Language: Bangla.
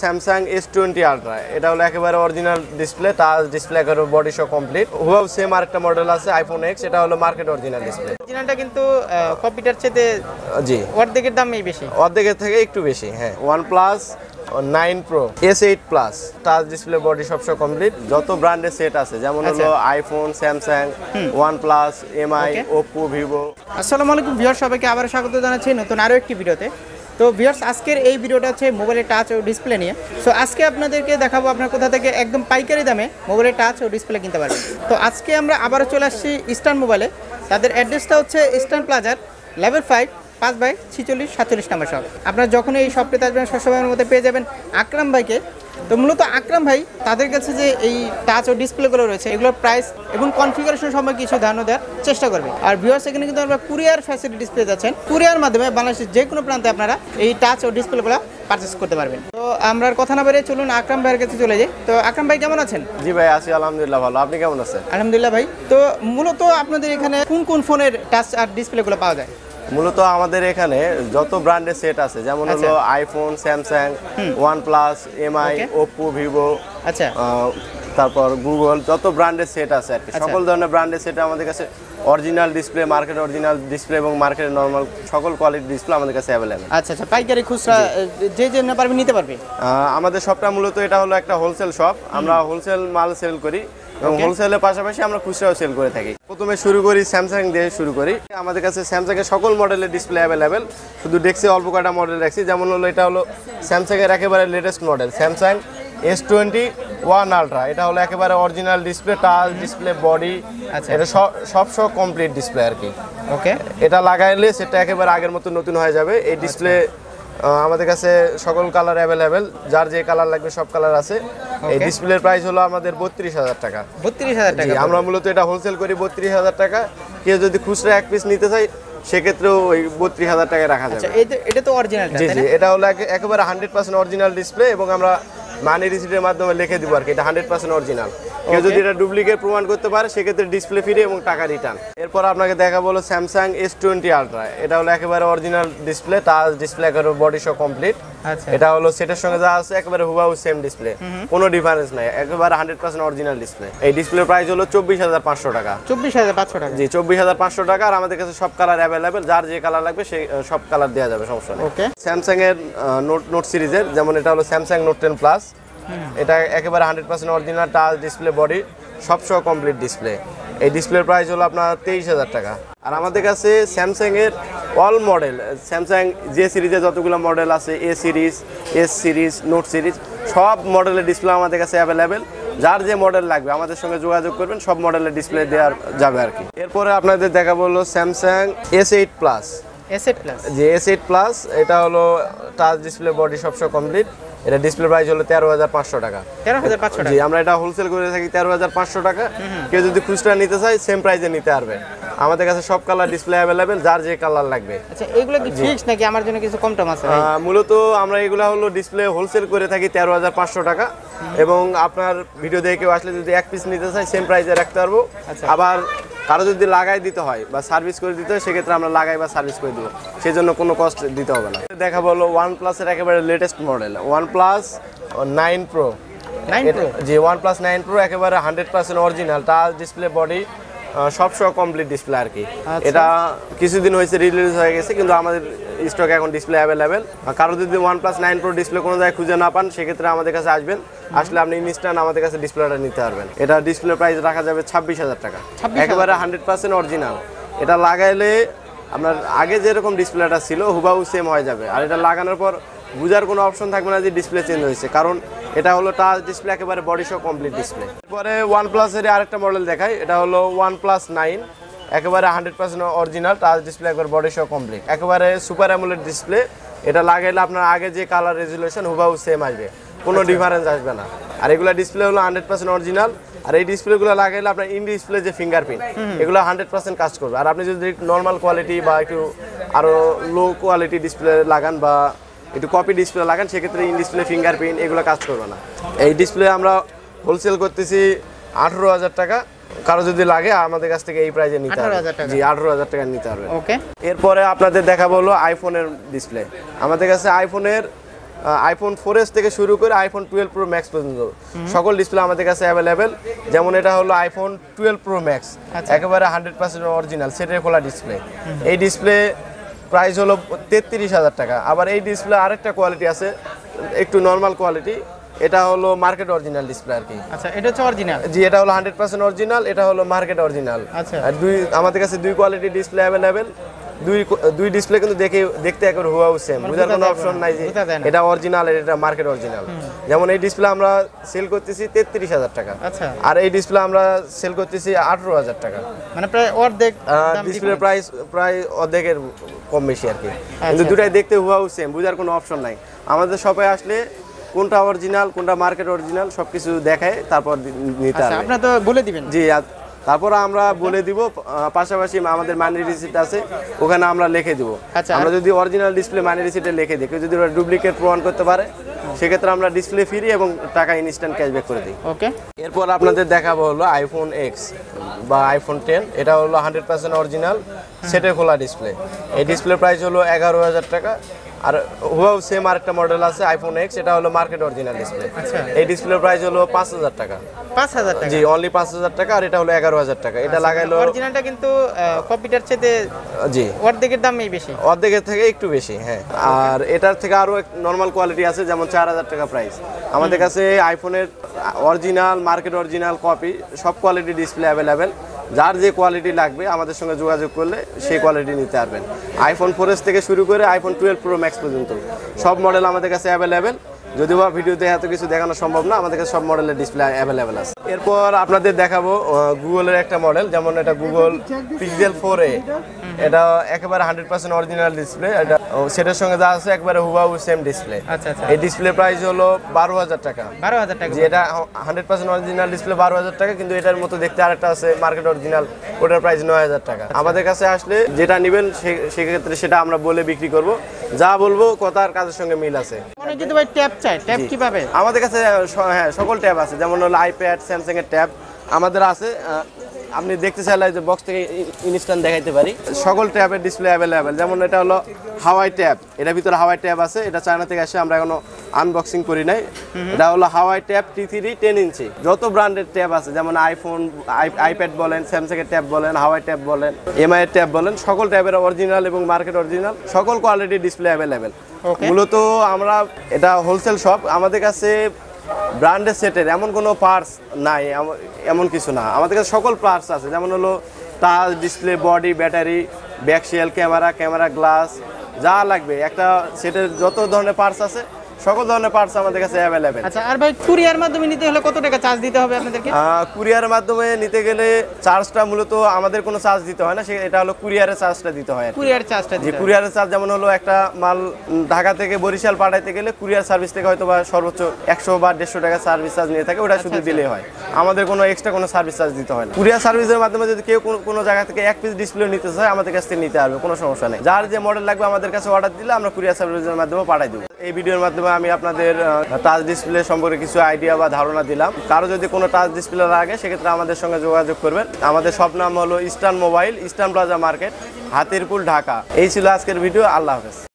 স্যামসাং S20 আলট্রা, এটা হলো একেবারে অরিজিনাল ডিসপ্লে, টাচ ডিসপ্লে, একেবারে বডি সহ কমপ্লিট। হুয়াও সেম আরেকটা মডেল আছে আইফোন এক্স, এটা হলো মার্কেট অরিজিনাল ডিসপ্লে। অরিজিনালটা কিন্তু কপিটার চেয়ে জি অর্ধেকের দামই বেশি, অর্ধেকের থেকে একটু বেশি। হ্যাঁ, OnePlus 9 Pro S8 Plus touch display, body সবসহ কমপ্লিট। যত ব্র্যান্ডের সেট আছে যেমন হলো iPhone, Samsung, OnePlus, MI, Oppo, Vivo। আসসালামু আলাইকুম ভিউয়ার্স, সবাইকে আবার স্বাগত জানাচ্ছি নতুন আরও একটি ভিডিওতে। তো ভিউয়ার্স, আজকের এই ভিডিওটা হচ্ছে মোবাইলের টাচ ও ডিসপ্লে নিয়ে। সো আজকে আপনাদেরকে দেখাবো আপনার কোথা থেকে একদম পাইকারি দামে মোবাইলের টাচ ও ডিসপ্লে কিনতে পারবেন। তো আজকে আমরা আবারও চলে আসছি ইস্টার্ন মোবাইলে। তাদের অ্যাড্রেসটা হচ্ছে ইস্টার্ন প্লাজার লেভেল 5 5/46 নম্বর শপ। আপনারা যখন এই শপটিতে আসবেন সবসময়ের মধ্যে পেয়ে যাবেন আকরাম ভাইকে। তো মূলত আকরাম ভাই তাদের কাছে যে এই টাচ ও ডিসপ্লেগুলো রয়েছে এগুলোর প্রাইস এবং কনফিগারেশন সম্পর্কে কিছু ধারণা দেওয়ার চেষ্টা করবে। আর ভিউয়ার্স, এখানে কিন্তু আমরা কুরিয়ার ফ্যাসিলিটিস পেয়ে যাচ্ছেন। কুরিয়ার মাধ্যমে বাংলাদেশের যে কোনো প্রান্তে আপনারা এই টাচ ও ডিসপ্লেগুলো পারচেস করতে পারবেন। তো আমরা আর কথা না বেরিয়ে চলুন আকরাম ভাইয়ের কাছে চলে যাই। তো আকরাম ভাই কেমন আছেন? জি ভাই, আছি আলহামদুলিল্লাহ ভালো। আপনি কেমন আছেন? আলহামদুলিল্লাহ ভাই। তো মূলত আপনাদের এখানে কোন কোন ফোনের টাচ আর ডিসপ্লেগুলো পাওয়া যায়? মূলত আমাদের এখানে যত ব্র্যান্ডের সেট আছে যেমন হলো iPhone, Samsung, OnePlus, MI, Oppo, Vivo, আচ্ছা, তারপর গুগল, যত ব্র্যান্ডের সেট আছে আর কি, সকল ধরনের ব্র্যান্ডের সেট আমাদের কাছে original display, market original display এবং মার্কেটের নরমাল সকল কোয়ালিটির ডিসপ্লে আমাদের কাছে অ্যাভেলেবল। আচ্ছা আচ্ছা, পাইকারি খুচরা যে যে না পারবে নিতে পারবে। আমাদের শপটা মূলত এটা হলো একটা হোলসেল শপ। আমরা হোলসেল মাল সেল করি এবং হোলসেলের পাশাপাশি আমরা খুচরাও সেল করে থাকি। প্রথমে শুরু করি স্যামসাং দিয়ে শুরু করি। আমাদের কাছে স্যামসাংয়ের সকল মডেলের ডিসপ্লে অ্যাভেলেবেল, শুধু ডেক্সে অল্প কটা মডেল রাখছি। যেমন হলো এটা হলো স্যামসাংয়ের একেবারে latest model Samsung S21 ultra, এটা হলো একেবারে original display, touch display, body, এটা সব কমপ্লিট ডিসপ্লে আর কি। ওকে, এটা লাগাইলে সেটা একেবারে আগের মতো নতুন হয়ে যাবে। এই ডিসপ্লে আমাদের কাছে সকল কালার অ্যাভেলেবেল, যার যে কালার লাগবে সব কালার আছে। এই ডিসপ্লের প্রাইস হলো আমাদের 32,000 টাকা। 32,000 টাকা? আমরা মূলত এটা হোলসেল করি 32,000 টাকা। কেউ যদি খুচরা এক পিস নিতে চাই সেক্ষেত্রেও ওই 32,000 টাকায় রাখা যাবে। এটা তো অরিজিনাল? জি জি, এটা হলো একেবারে 100% অরিজিনাল ডিসপ্লে এবং আমরা মানি রিসিটের মাধ্যমে লিখে দিব আর কি, এটা 100% অরিজিনাল। কেউ যদি এটা ডুপ্লিকেট প্রমাণ করতে পারে সেক্ষেত্রে ডিসপ্লে ফ্রি এবং টাকা রিটার্ন। এরপর আপনাকে দেখা বলো স্যামসাং S20 আলট্রা, এটা হলো একেবারে অরিজিনাল ডিসপ্লে, টাচ ডিসপ্লে, একেবারে বডি সহ কমপ্লিট। এটা হলো সেটের সঙ্গে যা আছে একেবারে হুবাহু সেম ডিসপ্লে, কোনো ডিফারেন্স নাই, একেবারে 100% অরিজিনাল ডিসপ্লে। এই ডিসপ্লের প্রাইস হলো 24,500 টাকা। 24,500 টাকা? জি, 24,500 টাকা। আর আমাদের কাছে সব কালার অ্যাভেলেবেল, যার যে কালার লাগবে সেই সব কালার দেওয়া যাবে, সমস্যা নেই। ওকে, স্যামসাং এর নোট সিরিজের যেমন এটা হলো স্যামসাং নোট 10 প্লাস, এটা একেবারে 100% অরিজিনাল, টাচ ডিসপ্লে, বডি সবসহ কমপ্লিট ডিসপ্লে। এই ডিসপ্লের প্রাইস হলো আপনার 23,000 টাকা। আর আমাদের কাছে স্যামসাং এর অল মডেল, স্যামসাং যে সিরিজে যতগুলো মডেল আছে, A series, S series, note series, সব মডেলের ডিসপ্লে আমাদের কাছে অ্যাভেলেবেল। যার যে মডেল লাগবে আমাদের সঙ্গে যোগাযোগ করবেন, সব মডেলের ডিসপ্লে দেওয়া যাবে আর কি। এরপরে আপনাদের দেখাবো হলো Samsung S8 plus. S8 plus? যে S8 প্লাস, এটা হলো টাচ ডিসপ্লে, বডি সবসহ কমপ্লিট। এটা ডিসপ্লে প্রাইস হলো 13,500 টাকা। 13,500 টাকা? জি, আমরা এটা হোলসেল করে থাকি 13,500 টাকা। কেউ যদি খুচরা নিতে চায় সেম প্রাইসে নিতে পারবে। আমাদের কাছে সব কালার ডিসপ্লে অ্যাভেলেবেল, যার যে কালার লাগবে। আচ্ছা, এগুলো কি ফিক্স নাকি আমার জন্য কিছু কম টম আছে? মূলত আমরা এগুলো হলো ডিসপ্লে হোলসেল করে থাকি 13,500 টাকা এবং আপনার ভিডিও দেখে কেউ আসলে যদি এক পিস নিতে চায় সেম প্রাইসে রাখতে পারবো। আবার কারো যদি লাগাই দিতে হয় বা সার্ভিস করে দিতে হয় সেক্ষেত্রে আমরা লাগাই বা সার্ভিস করে দেবো, সেই জন্য কোনো কস্ট দিতে হবে না। দেখা বলো OnePlus এর একেবারে লেটেস্ট মডেল OnePlus 9 Pro। জি, OnePlus 9 Pro একেবারে 100% অরিজিনাল, টাচ ডিসপ্লে, বডি সবসহ কমপ্লিট ডিসপ্লে আর কি। এটা কিছুদিন হয়েছে রিলিজ হয়ে গেছে, কিন্তু আমাদের স্টক এখন ডিসপ্লে অ্যাভেলেবেল। কারো যদি OnePlus 9 Pro ডিসপ্লে কোনো জায়গায় খুঁজে না পান সেক্ষেত্রে আমাদের কাছে আসবেন, আসলে আপনি ইনস্ট্যান্ট আমাদের কাছে ডিসপ্লেটা নিতে পারবেন। এটা ডিসপ্লে প্রাইস রাখা যাবে 26,000 টাকা, একেবারে 100% অরিজিনাল। এটা লাগাইলে আপনার আগে যেরকম ডিসপ্লেটা ছিল হুবাহু সেম হয়ে যাবে। আর এটা লাগানোর পর বুঝার কোনো অপশন থাকবে না যে ডিসপ্লে চেঞ্জ হয়েছে, কারণ এটা হলো টাচ ডিসপ্লে, একেবারে বডি সহ কমপ্লিট ডিসপ্লে। এরপরে OnePlus এর আরেকটা মডেল দেখাই, এটা হলো OnePlus 9, একেবারে 100% অরিজিনাল, টাচ ডিসপ্লে, একবার বডি সহ কমপ্লিট, একেবারে সুপার অ্যামোলেড ডিসপ্লে। এটা লাগাইলে আপনার আগে যে কালার রেজুলেশন হুবাহু সেম আসবে, কোনো ডিফারেন্স আসবে না। আর এগুলা ডিসপ্লে হলো 100% অরিজিনাল। আর এই ডিসপ্লেগুলো লাগাইলে আপনার ইন ডিসপ্লে যে ফিঙ্গারপ্রিন্ট এগুলো 100% কাজ করবে। আর আপনি যদি নর্মাল কোয়ালিটি বা একটু আরও লো কোয়ালিটি ডিসপ্লে লাগান বা একটু কপি ডিসপ্লে লাগান সেক্ষেত্রে ইন ডিসপ্লে ফিঙ্গারপ্রিন্ট এগুলো কাজ করবে না। এই ডিসপ্লে আমরা হোলসেল করতেছি 18,000 টাকা। কারো যদি লাগে আমাদের কাছ থেকে এই প্রাইজে নিতে হবে। জি, 18,000 টাকা নিতে পারবে। ওকে, এরপরে আপনাদের দেখাবো হলো আইফোনের ডিসপ্লে। আমাদের কাছে আইফোনের আইফোন 4S থেকে শুরু করে আইফোন 12 প্রো ম্যাক্স পর্যন্ত সকল ডিসপ্লে আমাদের কাছে অ্যাভেলেবেল। যেমন এটা হলো আইফোন 12 প্রো ম্যাক্স, একেবারে 100% অরিজিনাল সেটের খোলা ডিসপ্লে। এই ডিসপ্লে প্রাইস হলো 33,000 টাকা। আবার এই ডিসপ্লে আরেকটা কোয়ালিটি আছে, একটু নর্মাল কোয়ালিটি, এটা হলো মার্কেট অরিজিনাল ডিসপ্লে আর কি। আচ্ছা, এটা হচ্ছে অরিজিনাল? জি, এটা হলো 100% অরিজিনাল, এটা হলো মার্কেট অরিজিনাল। আচ্ছা, আর আমাদের কাছে দুই কোয়ালিটির ডিসপ্লে অ্যাভেলেবেল। দুই ডিসপ্লে কিন্তু দেখতে একবার হুবাহু সেম, বুঝার কোনো অপশন নাই যে এটা অরিজিনাল আর এটা মার্কেট অরিজিনাল। যেমন এই ডিসপ্লে আমরা সেল করতেছি 33,000 টাকা। আচ্ছা, আর এই ডিসপ্লে আমরা সেল করতেছি 18,000 টাকা, মানে প্রায় অর্ধেক। ডিসপ্লে প্রাইস প্রায় অর্ধেকের কম বেশি আর কি, কিন্তু দুটাই দেখতে হুবাহু সেম, বুঝার কোনো অপশন নাই। আমাদের শপে আসলে কোনটা অরিজিনাল কোনটা মার্কেট অরিজিনাল সবকিছু দেখায়, তারপর নিতে হবে। আপনারা তো বলে দিবেন? জি, তারপর আমরা বলে দিব, পাশাপাশি আমাদের মানি রিসিট আছে, ওখানে আমরা লিখে দিব। আমরা যদি অরিজিনাল ডিসপ্লে মানি রিসিটে লিখে দিই, কেউ যদি ওরা ডুপ্লিকেট প্রমাণ করতে পারে, সেক্ষেত্রে আমরা ডিসপ্লে ফ্রি এবং টাকা ইনস্ট্যান্ট ক্যাশব্যাক করে দিই। ওকে, এরপর আপনাদের দেখাবো হলো আইফোন এক্স বা আইফোন 10। এটা হলো 100% অরিজিনাল সেটের খোলা ডিসপ্লে। এই ডিসপ্লে প্রাইস হলো 11,000 টাকা। আর হুবাহু সেম আরেকটা মডেল আছে আইফোন এক্স, এটা হলো মার্কেট অরিজিনাল ডিসপ্লে। এই ডিসপ্লে প্রাইস হলো 5,000 টাকা। 5,000 টাকা? জি, অনলি 5,000 টাকা। আর এটা হলো 11,000 টাকা। এটা লাগাইলো অরিজিনালটা কিন্তু কপিটার চেয়ে জি অর্ধেকের দামই বেশি, অর্ধেকের থেকে একটু বেশি। হ্যাঁ, আর এটার থেকে আরো নরমাল কোয়ালিটি আছে, যেমন 4,000 টাকা প্রাইস। আমাদের কাছে আইফোনের অরিজিনাল মার্কেট অরিজিনাল কপি সব কোয়ালিটি ডিসপ্লে অ্যাভেলেবেল। যার যে কোয়ালিটি লাগবে আমাদের সঙ্গে যোগাযোগ করলে সেই কোয়ালিটি নিতে পারবেন। আইফোন 4S থেকে শুরু করে আইফোন 12 প্রো ম্যাক্স পর্যন্ত সব মডেল আমাদের কাছে অ্যাভেলেবেল। যদিও বা ভিডিওতে এত কিছু দেখানো সম্ভব না, আমাদের কাছে সব মডেলের ডিসপ্লে অ্যাভেলেবেল আছে। এরপর আপনাদের দেখাবো গুগলের একটা মডেল, যেমন এটা গুগল পিক্সেল 4a। এটা একেবারে 100% অরিজিনাল ডিসপ্লে। এটা সেটার সঙ্গে যা আছে একবারে হুবাহু সেম ডিসপ্লে। আচ্ছা, এই ডিসপ্লে প্রাইস হলো 12,000 টাকা। 12,000 টাকা? জি, এটা 100% অরিজিনাল ডিসপ্লে 12,000 টাকা, কিন্তু এটার মতো দেখতে আরেকটা আছে মার্কেট অরিজিনাল, ওটার প্রাইস 9,000 টাকা। আমাদের কাছে আসলে যেটা নেবেন সেক্ষেত্রে সেটা আমরা বলে বিক্রি করব, যা বলবো কথার কাজের সঙ্গে মিল আছে। মানে যদি ভাই ট্যাব চাই, ট্যাব কিভাবে? আমাদের কাছে হ্যাঁ সকল ট্যাব আছে, যেমন হলো আইপ্যাড, স্যামসাং এর ট্যাব আমাদের আছে। আপনি দেখতে চাইলে যে বক্স থেকে ইনস্ট্যান্ট দেখাইতে পারি। সকল ট্যাবের ডিসপ্লে অ্যাভেলেবেল। যেমন এটা হলো হাওয়াই ট্যাব, এটার ভিতরে হাওয়াই ট্যাব আছে। এটা চায়না থেকে আসে, আমরা এখনো আনবক্সিং করি নাই। এটা হলো হাওয়াই ট্যাব T3 10 ইঞ্চি। যত ব্র্যান্ডের ট্যাব আছে, যেমন আইফোন, আইপ্যাড বলেন, স্যামসাং এর ট্যাব বলেন, হাওয়াই ট্যাব বলেন, এমআই এর ট্যাব বলেন, সকল ট্যাবের অরিজিনাল এবং মার্কেট অরিজিনাল সকল কোয়ালিটির ডিসপ্লে অ্যাভেলেবেল। মূলত আমরা এটা হোলসেল শপ, আমাদের কাছে ব্র্যান্ডের সেটের এমন কোনো পার্টস নাই, এমন কিছু না। আমাদের কাছে সকল পার্টস আছে, যেমন হলো touch, display, body, battery, back shell, camera glass, যা লাগবে একটা সেটের যত ধরনের পার্টস আছে সকল ধরনের পার্টস আমাদের কাছে অ্যাভেলেবেল। আচ্ছা, আর ভাই কুরিয়ার মাধ্যমে নিতে হলে কত টাকা চার্জ দিতে হবে আপনাদেরকে? কুরিয়ারের মাধ্যমে নিতে গেলে চার্জটা মূলত আমাদের কোনো চার্জ দিতে হয় না, এটা হলো কুরিয়ারের চার্জটা দিতে হয়। কুরিয়ার চার্জটা? জি, কুরিয়ারের চার্জ যেমন হলো একটা মাল ঢাকা থেকে বরিশাল পাঠাইতে গেলে কুরিয়ার সার্ভিস থেকে হয়তো বা সর্বোচ্চ 100 বা 150 টাকা সার্ভিস চার্জ নিয়ে থাকে, ওটা শুধু দিলেই হয়। আমাদের কোনো এক্সট্রা কোনো সার্ভিস চার্জ দিতে হয় না। কুরিয়ার সার্ভিসের মাধ্যমে যদি কেউ কোনো জায়গা থেকে এক পিস ডিসপ্লে নিতে চায় আমাদের কাছ থেকে নিতে পারবে, কোনো সমস্যা নেই। যার যে মডেল লাগবে আমাদের কাছে অর্ডার দিলে আমরা কুরিয়ার সার্ভিসের মাধ্যমে পাঠাই দেবো। এই ভিডিওর মাধ্যমে আমি আপনাদের টাচ ডিসপ্লে সম্পর্কে কিছু আইডিয়া বা ধারণা দিলাম। কারো যদি কোনো টাচ ডিসপ্লে লাগে সেক্ষেত্রে আমাদের সঙ্গে যোগাযোগ করবেন। আমাদের সব নাম হলো eastern mobile, eastern plaza market, Hatirpul, Dhaka. এই ছিল আজকের ভিডিও। আল্লাহ হাফেজ।